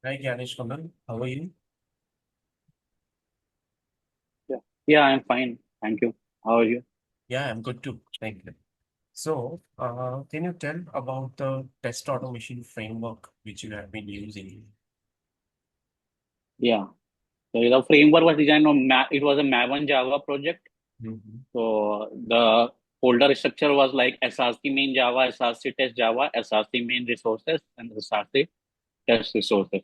Hi, Ganesh Kamal. How are you? Yeah, yeah, I'm fine. Thank you. How are you? Yeah, I'm good too. Thank you. So, can you tell about the test automation framework which you have been using? Yeah. So the framework was designed on it was a Maven Java project. Mhm. So the folder structure was like SRC main Java, SRC test Java, SRC main resources, and SRC test resources.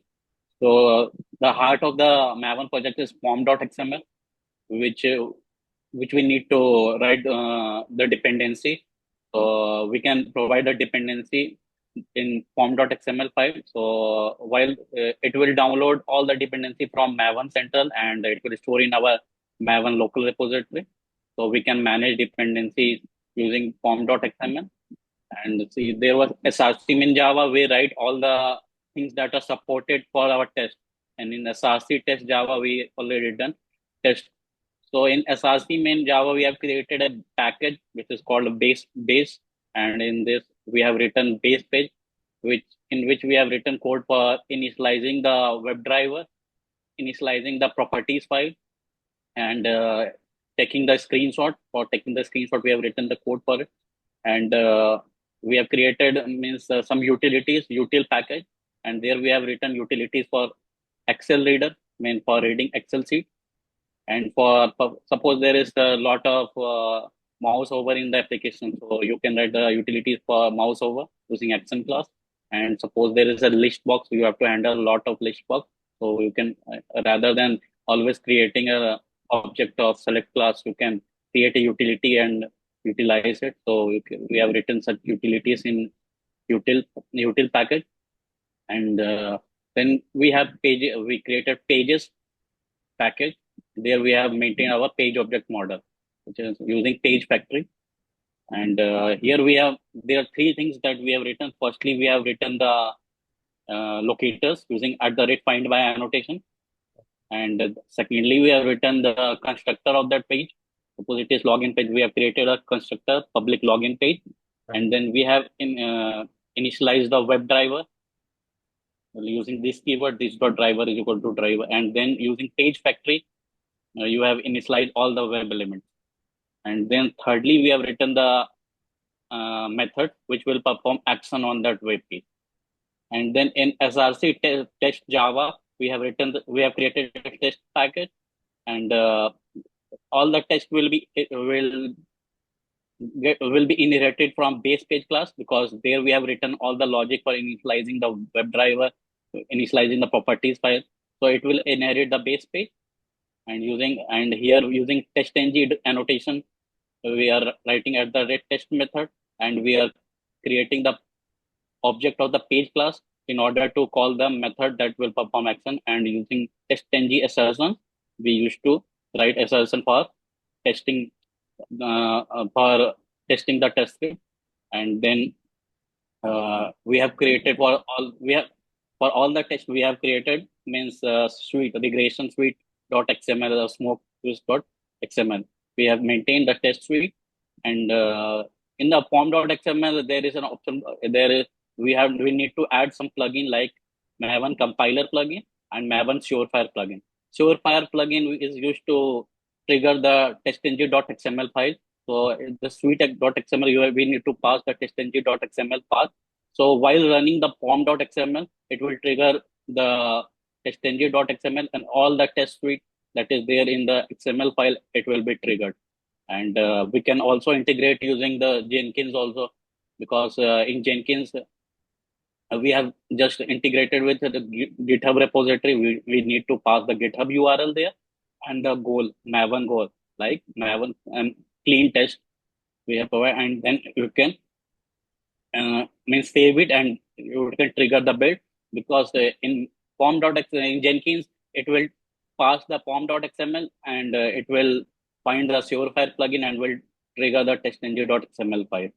So the heart of the Maven project is form.xml, which uh, which we need to write the dependency. So we can provide a dependency in form.xml file. So while it will download all the dependency from Maven Central and it will store in our Maven local repository. So we can manage dependencies using form.xml. And see, there was SRC in Java. We write all the things that are supported for our test. And in SRC test Java, we already done test. So in SRC main Java, we have created a package which is called a base, and in this we have written base page, which we have written code for initializing the WebDriver, initializing the properties file, and taking the screenshot. For taking the screenshot, we have written the code for it, and we have created means some utilities, util package, and there we have written utilities for Excel reader, mean for reading Excel sheet and for suppose there is a lot of mouse over in the application, so you can write the utilities for mouse over using action class. And suppose there is a list box, you have to handle a lot of list box. So you can rather than always creating a object of select class, you can create a utility and utilize it. So we have written such utilities in util package. And then we have page, we created pages package. There we have maintained our page object model, which is using page factory. And here we have, there are three things that we have written. Firstly, we have written the locators using at the rate find by annotation. And secondly, we have written the constructor of that page. Suppose it is login page, we have created a constructor public login page. Right. And then we have initialized the web driver using this keyword, this dot driver is equal to driver. And then using page factory, you have initialized all the web elements. And then thirdly, we have written the method which will perform action on that web page. And then in SRC test Java, we have created a test package, and all the text will be inherited from base page class, because there we have written all the logic for initializing the web driver, initializing the properties file. So it will inherit the base page, and here using TestNG annotation, we are writing at the rate test method, and we are creating the object of the page class in order to call the method that will perform action. And using TestNG assertion, we used to write assertion testing for testing the test script. And then we have created for all the tests we have created means suite regression suite dot xml or smoke dot xml. We have maintained the test suite. And in the form.xml there is an option, there is we need to add some plugin like Maven compiler plugin and Maven surefire plugin. Surefire plugin is used to trigger the testng.xml file. So the suite.xml, we need to pass the testng.xml path. So while running the form.xml, it will trigger the testng.xml, and all the test suite that is there in the XML file, it will be triggered. And we can also integrate using the Jenkins also, because in Jenkins we have just integrated with the GitHub repository. We need to pass the GitHub URL there, and the goal, Maven goal, like Maven and clean test we have provided, and then you can save it and you can trigger the build. Because in in Jenkins, it will pass the form.xml, and it will find the Surefire plugin and will trigger the testng.xml file.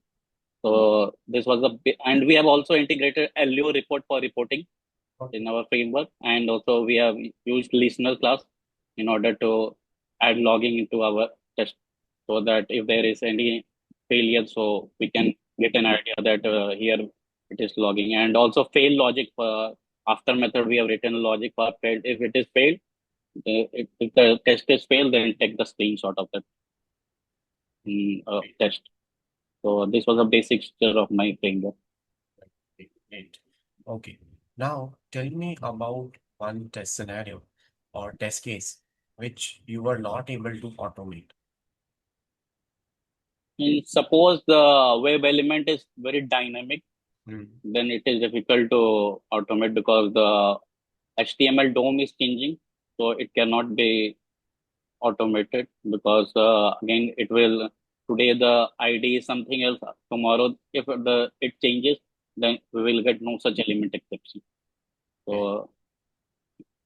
So this was and we have also integrated LU report for reporting Okay. in our framework, and also we have used listener class in order to add logging into our test, so that if there is any failure, so we can get an idea that here it is logging. And also fail logic after method we have written logic for failed. If it is failed, if the test is failed, then take the screenshot of the test. So this was a basic structure of my framework. Great. Okay. Now tell me about one test scenario or test case which you were not able to automate. And suppose the web element is very dynamic, Hmm. then it is difficult to automate because the HTML DOM is changing, so it cannot be automated because again it will today the ID is something else. Tomorrow, if it changes, then we will get no such element exception. Okay. So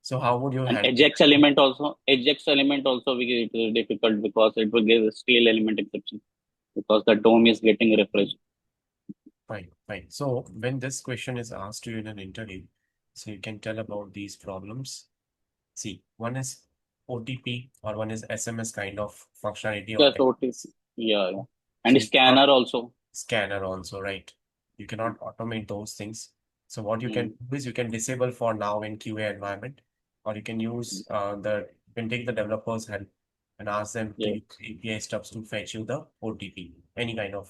So how would you and handle that? Ajax element also it is difficult because it will give a scale element exception because the DOM is getting refreshed. Fine, fine. So when this question is asked to you in an interview, so you can tell about these problems. See, one is OTP or one is SMS kind of functionality or Yes, text. OTP. Yeah, yeah. So And you cannot scanner also. scanner also, right? You cannot automate those things. So what you can Mm, do is you can disable for now in QA environment, or you can use you can take the developer's help and ask them to yes, use API steps to fetch you the OTP, any kind of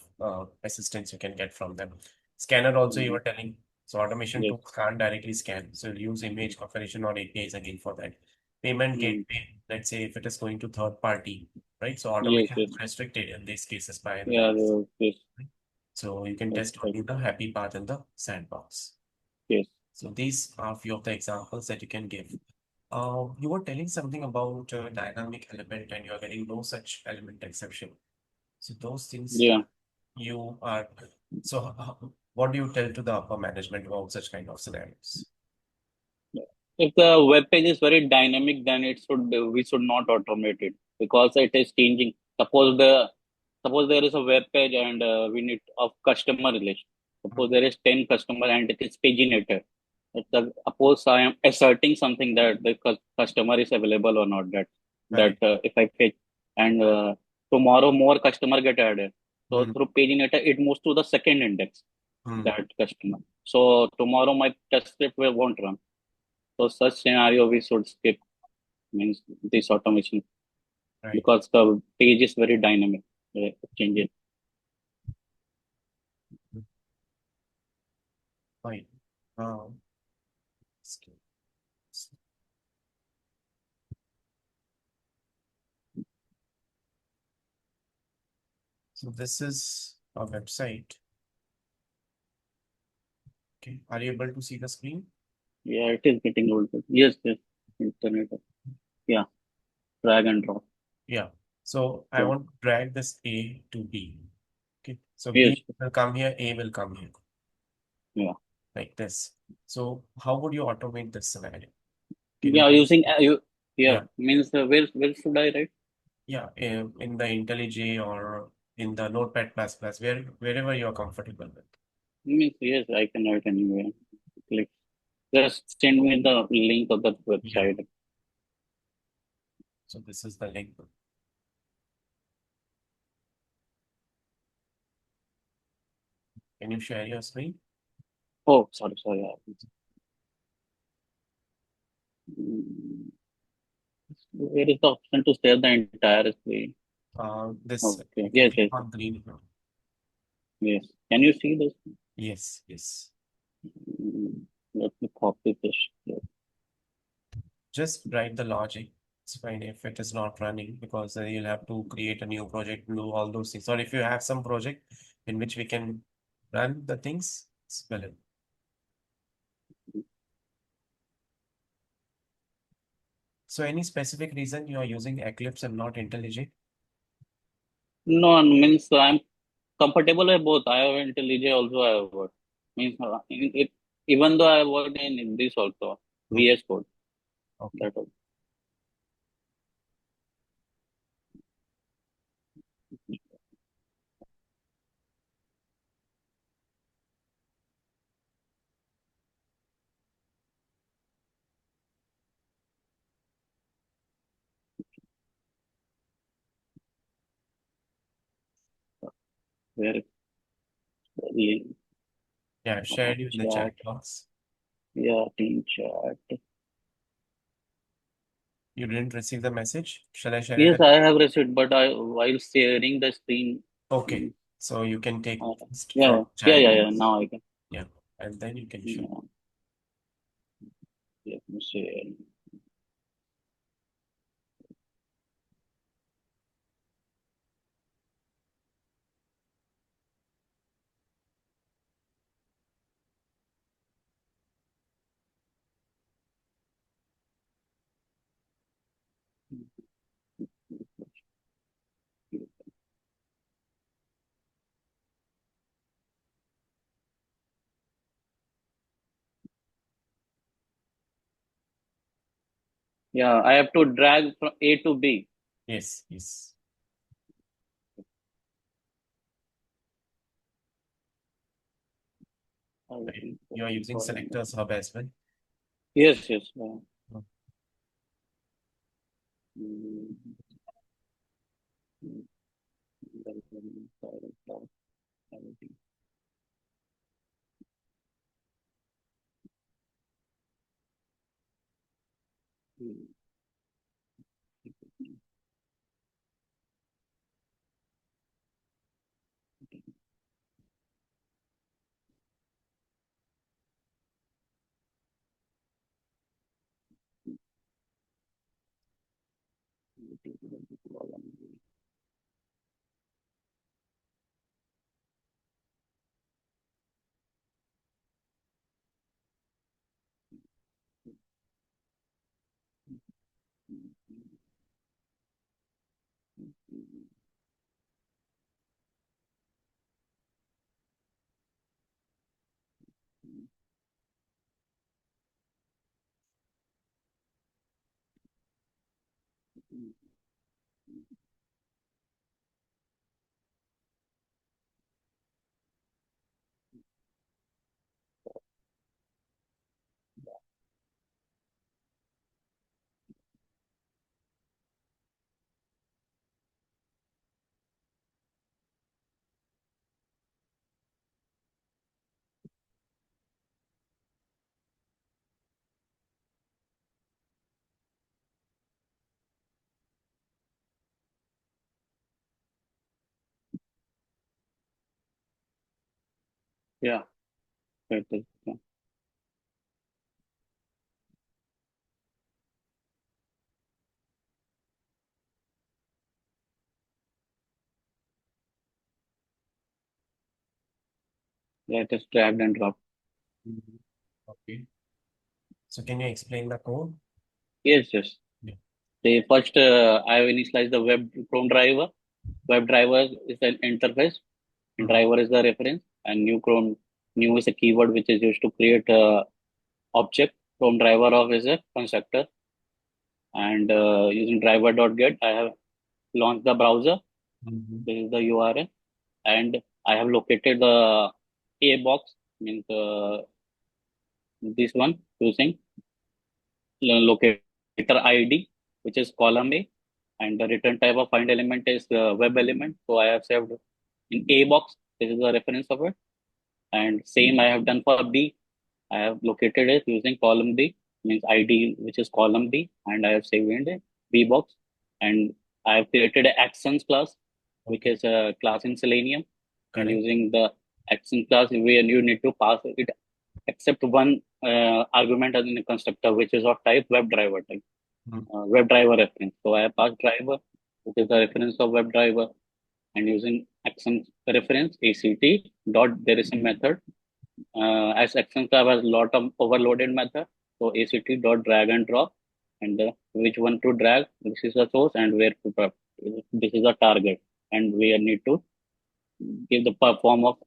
assistance you can get from them. Scanner also you mm, were telling. So automation yes, tools can't directly scan. So use image configuration or APIs again for that. Payment mm, gateway, let's say if it is going to third party, right? So yes, automation yes. is restricted in these cases by the Yeah, device. yes, So you can yes, test right, only the happy path in the sandbox. yes. So these are few of the examples that you can give. You were telling something about dynamic element and you're getting no such element exception. So those things Yeah. you are, so what do you tell to the upper management about such kind of scenarios? If the web page is very dynamic, then it should we should not automate it because it is changing. Suppose there is a web page and we need of customer relation. Suppose there is 10 customer and it is paginated. Suppose I am asserting something that the customer is available or not. That Correct. if I fetch and tomorrow more customer get added. So Hmm. through paginator it moves to the second index Hmm. that customer. So tomorrow my test script won't run. So such scenario we should skip means this automation Right. because the page is very dynamic, changes. Fine. Um, so this is a website. Okay. Are you able to see the screen? Yeah, it is getting old. Yes, yes, internet. Yeah, drag and drop. Yeah. So I Yeah, want to drag this A to B. Okay. So yes, B will come here, A will come here, yeah, like this. So how would you automate this scenario? Can you yeah. tell? Using yeah Yeah. means where should I write? Yeah. In the IntelliJ or in the Notepad++, wherever you're comfortable with. Means yes, I can write anywhere. Click. Just send me the link of the Yeah. website. So this is the link. Can you share your screen? Oh, sorry, sorry. Mm, Where is the option to share the entire screen? This Okay. you Yes, click yes, on green. yes. Can you see this? Yes, yes. Let me copy this. Yeah. Just write the logic. It's fine if it is not running because then you'll have to create a new project and do all those things. Or if you have some project in which we can run the things, it's well. So any specific reason you are using Eclipse and not IntelliJ? No, means I'm comfortable with both. I have IntelliJ also. I have worked. Means even though I worked in this also Hmm. VS Code. Okay. That also. Where is the link? Yeah, I've shared you in the chat Chat. box. Yeah, team chat. You didn't receive the message? Shall I share it Yes, again? I have received, but while sharing the screen. Okay. mm, So you can take uh, first yeah, from yeah, chat yeah, yeah. box. Now I can. Yeah. And then you can share. Yeah, let me share. Yeah, I have to drag from A to B. Yes, yes. Right. You are using selectors hub as well. Yes, yes. Oh, Mm, Yeah, it is. Yeah, yeah, it is dragged and dropped. mhm. Okay. So can you explain the code? Yes, yes. Yeah. The first, I have initialized the web Chrome driver. Web driver is an interface, and Mhm. driver is the reference, and new is a keyword which is used to create a object. Chrome driver of is a constructor, and using driver.get, I have launched the browser. Mhm. This is the URL, and I have located the A box, means this one using locator ID, which is column A, and the return type of find element is web element. So I have saved in A box. This is the reference of it, and same I have done for B. I have located it using column B, means ID, which is column B, and I have saved in the B box, and I have created an actions class, which Okay. is a class in Selenium, and Correct. using the action class, where you need to pass it except one argument as in a constructor, which is of type web driver type, Mhm. web driver reference. So I have passed driver, which is the reference of web driver, and using action reference ACT dot there is a method. As action tab has lot of overloaded method, so ACT dot drag and drop, and which one to drag. This is the source, and where to drop. This is the target, and we need to give the perform of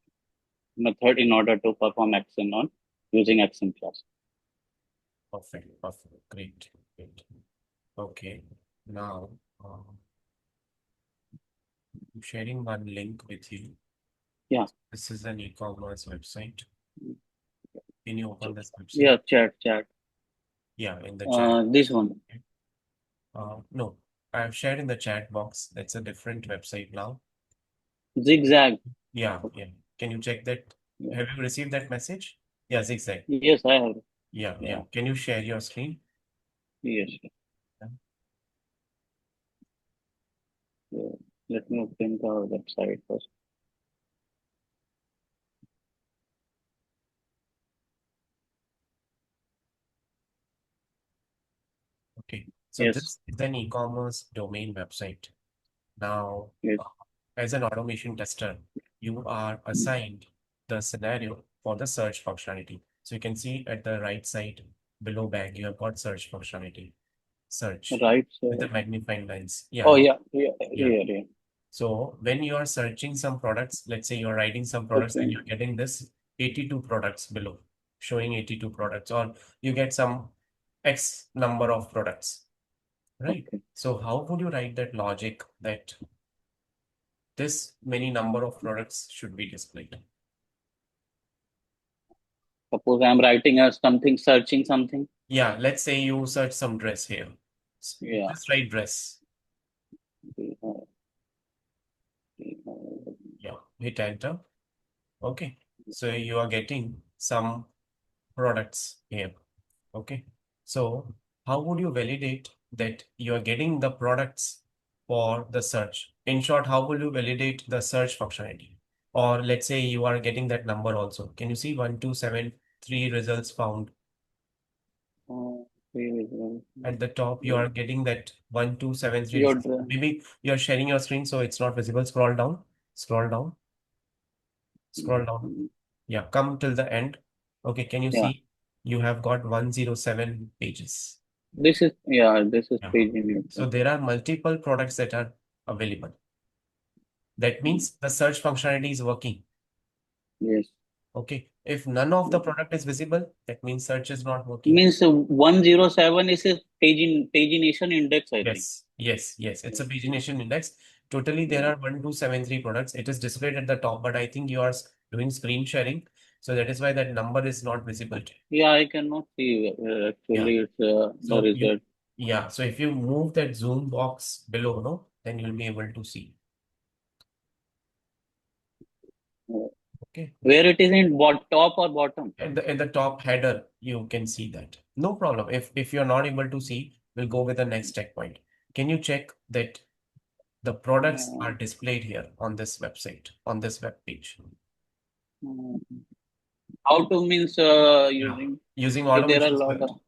method in order to perform action on using action class. Perfect. Perfect. Great. Great. Okay. Now, I'm sharing one link with you. Yeah, This is an e-commerce website. Can you open this website? yeah, chat. Yeah, in the chat. This one, Okay. No, I've shared in the chat box. That's a different website now. zigzag. Yeah, yeah. Can you check that? Yeah. Have you received that message? Yeah, zigzag. Yes, I have. Yeah, Yeah. yeah. Can you share your screen? Yes. Yeah. So let me open the website first. Okay. So Yes. this is an e-commerce domain website. Now, Yes. as an automation tester, you are assigned the scenario for the search functionality. So you can see at the right side below bag, you have got search functionality. Search Right. with So. the magnifying lens. Yeah, Oh yeah. Yeah. yeah. Yeah. Yeah. So when you are searching some products, let's say you're writing some products and Okay. you're getting this 82 products below, showing 82 products, or you get some X number of products, right? Okay. So how would you write that logic that this many number of products should be displayed? Suppose I'm writing a something, searching something. Yeah, let's say you search some dress here. Yeah. Just write dress. Uh, Yeah, hit enter. Okay. So you are getting some products here. Okay. So how would you validate that you are getting the products for the search? In short, how will you validate the search functionality? Or let's say you are getting that number also. Can you see 1273 results found? At the top, you are getting that 1273 Your results. Maybe you are sharing your screen, so it's not visible. Scroll down, scroll down, scroll down. Yeah, come till the end. Okay, can you yeah. see? You have got 107 pages. This is Yeah. page in So there are multiple products that are available. That it. means the search functionality is working. Yes. Okay. If none of the product is visible, that means search is not working. Means 107 is a pagination index, I think. Yes, yes, yes. It's a Yes. pagination index. Totally, there Yeah. are 1273 products. It is displayed at the top, but I think you are doing screen sharing. So that is why that number is not visible to you. Yeah, I cannot see Yeah. actually it's the So you, result. yeah. So if you move that zoom box below, no, then you'll be able to see. Uh, Okay. Where it is in top or bottom? At the top header, you can see that. No problem. If you're not able to see, we'll go with the next checkpoint. Can you check that the products Uh, are displayed here on this website, on this web page? uh, how to means Yeah. using Using if there are a automation lot of search.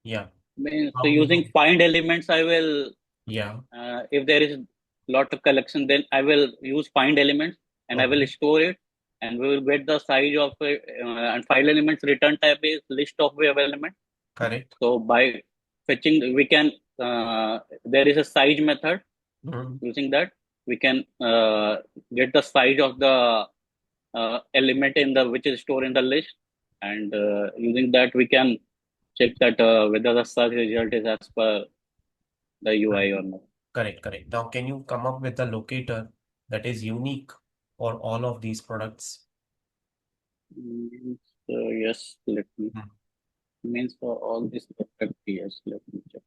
Yeah. means so How you using do? find elements I will Yeah. if there is lot of collection then I will use find elements and I will Okay. store it and we will get the size of it and file elements return type is list of web element. Correct. So by fetching we can there is a size method. Mhm. Using that we can get the size of the element in the which is stored in the list and using that we can check that whether the search result is as per the UI or not. Correct. Correct. Now, can you come up with a locator that is unique for all of these products? So yes, let me Hmm. means for all these product yes, let me check.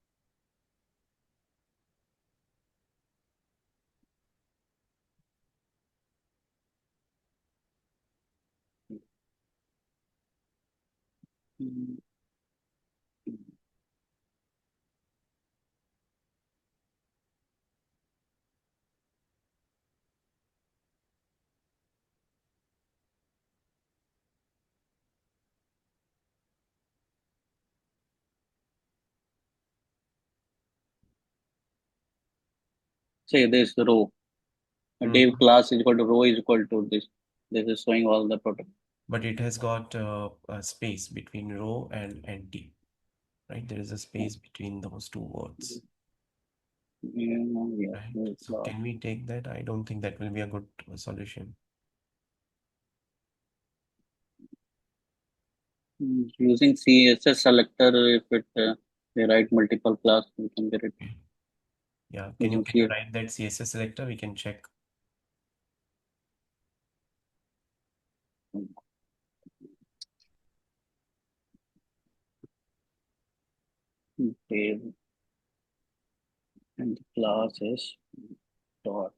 Mm, Say this row. A div Mhm. class is equal to row is equal to this. This is showing all the product. But it has got a space between row and empty, right? There is a space between those two words, Yeah, right? div So class. can we take that? I don't think that will be a good solution. Using CSS selector, if it they write multiple class, we can get it Okay. Yeah, using can you CS. write that CSS selector? We can check. Div and the class is dot.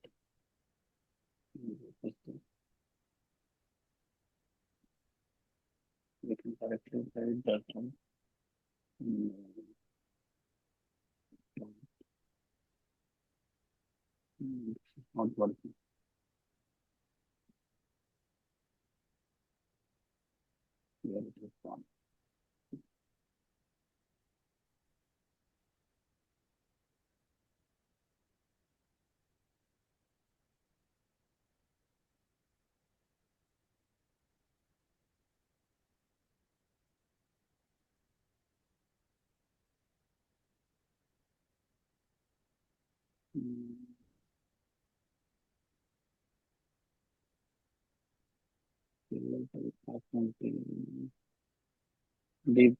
We can directly write that one. Mm, Not working. Where it is gone. Mm, Deep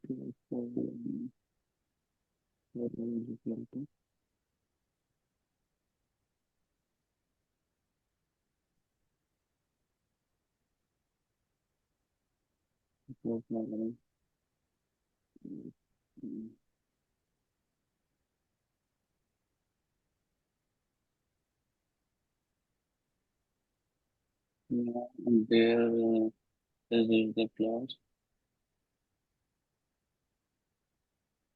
yeah, and there is the class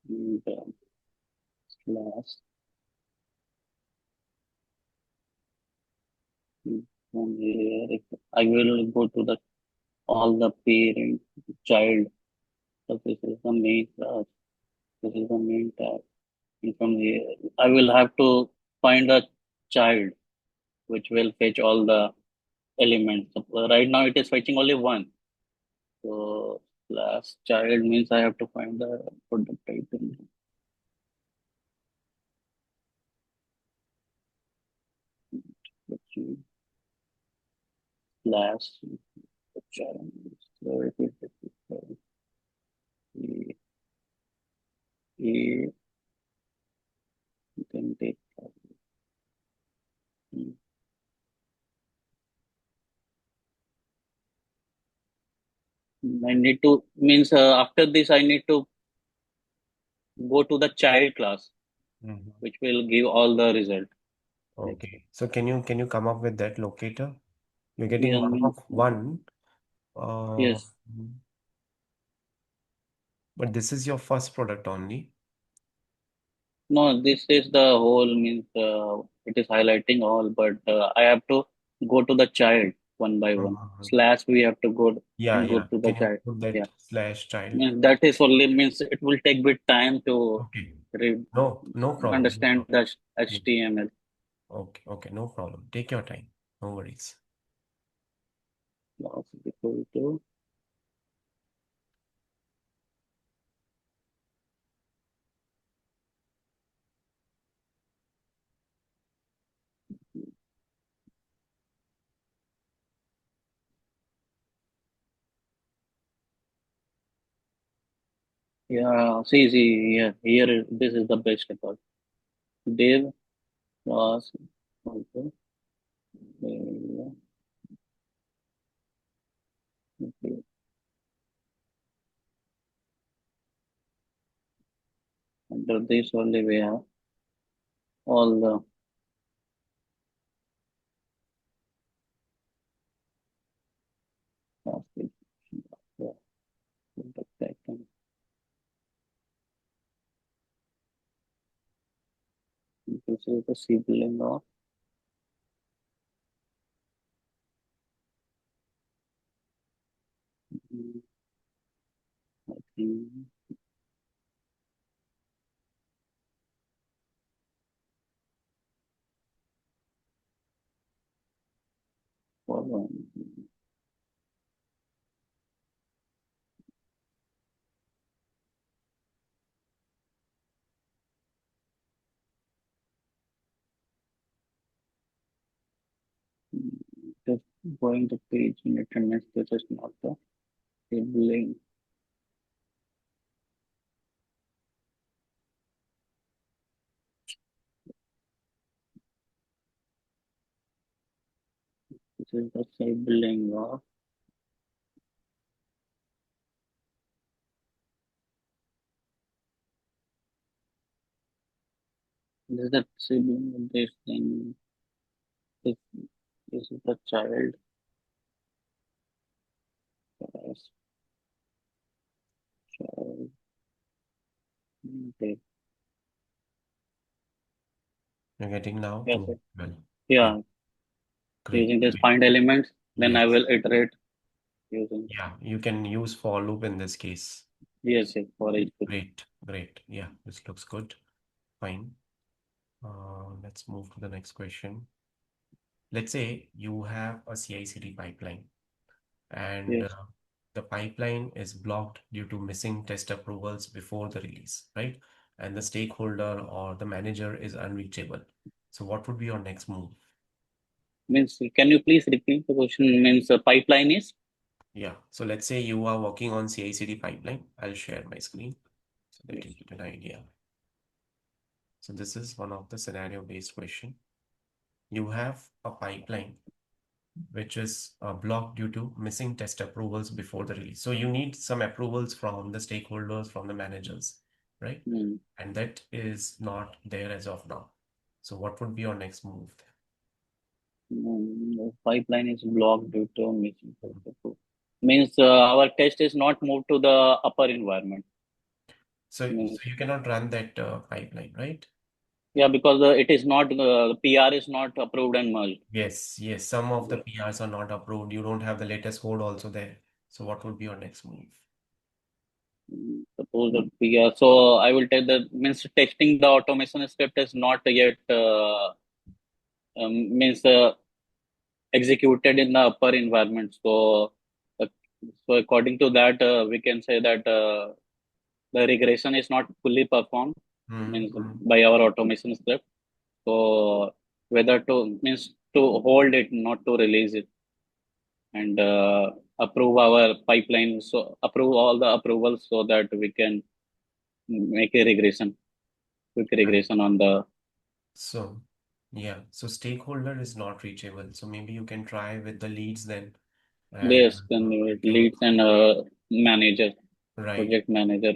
and class from here. If I will go to the all the parent child. So this is the main class. This is the main tab. And from here, I will have to find a child which will fetch all the elements. So, right now it is fetching only one. So class child means I have to find the product title. Fetching class child. So it is a, you can take. I need to means after this I need to go to the child class, Mhm. which will give all the result. Like Okay. So can you come up with that locator? You're getting yeah, mark means of one. Uh, yes. but this is your first product only. No, this is the whole means it is highlighting all, but I have to go to the child one by one. Uh, Slash we have to yeah, go yeah. to the Can you child. put Yeah, that slash child? means that is only means it will take bit time to Okay. read, No, no problem. No understand problem. the Yeah. HTML. Okay, okay, no problem. Take your time. No worries. Class is equal to yeah. See here this is the best part. Div class also. Yeah, okay. Under this only we have all the classes. Yeah, the second. This is the sibling of I think for just going the page in attendance. This is not the sibling. This is the sibling of this is the sibling of this thing. This, this is the child. Class child. Okay. You're getting now Yes, to sir. well. Yeah, Yeah, great, using this great. find elements, then I Yes. will iterate using. Yeah, you can use for loop in this case. Yes, yes, for each. Great, great. Yeah, this looks good. Fine. Let's move to the next question. Let's say you have a CI/CD pipeline and Yes. the pipeline is blocked due to missing test approvals before the release, right? And the stakeholder or the manager is unreachable. So what would be your next move? Means, can you please repeat the question? Means, pipeline is? Yeah. So let's say you are working on CI/CD pipeline. I'll share my screen so that Yes. you get an idea. So this is one of the scenario-based question. You have a pipeline which is blocked due to missing test approvals before the release. So you need some approvals from the stakeholders, from the managers, right? Hmm. And that is not there as of now. So what would be your next move there? The pipeline is blocked due to missing. Means our test is not moved to the upper environment. So Means, you cannot run that pipeline, right? yeah, because it is not PR is not approved and merged. Yes, yes. Some of the Yeah. PRs are not approved. You don't have the latest code also there. So what would be your next move? Suppose that PR. So I will tell that means testing the automation script is not yet means executed in the upper environment. Uh, so according to that, we can say that the regression is not fully performed means Mm-hmm. by our automation script. So whether to means to hold it, not to release it, and approve our pipeline. So approve all the approvals so that we can make a regression, quick Right. regression on the So, yeah. So stakeholder is not reachable. So maybe you can try with the leads then, and this then you can, leads and manager, right. project manager.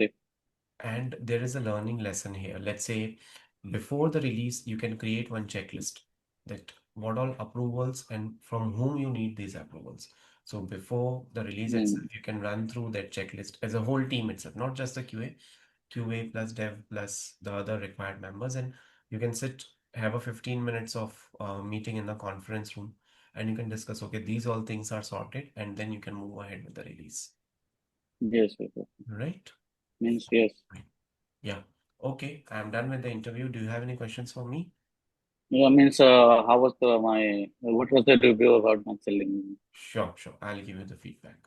And there is a learning lesson here. Let's say before the release, you can create one checklist that what all approvals and from whom you need these approvals. So before the release itself, Mm, you can run through that checklist as a whole team itself, not just the QA plus dev plus the other required members. And you can sit, have a 15 minutes of meeting in the conference room and you can discuss, okay, these all things are sorted, and then you can move ahead with the release, yes, yes, yes. right? Means yes. Yeah. Okay, I'm done with the interview. Do you have any questions for me? Yeah, means how was the my what was the review about my selling? Sure, sure. I'll give you the feedback.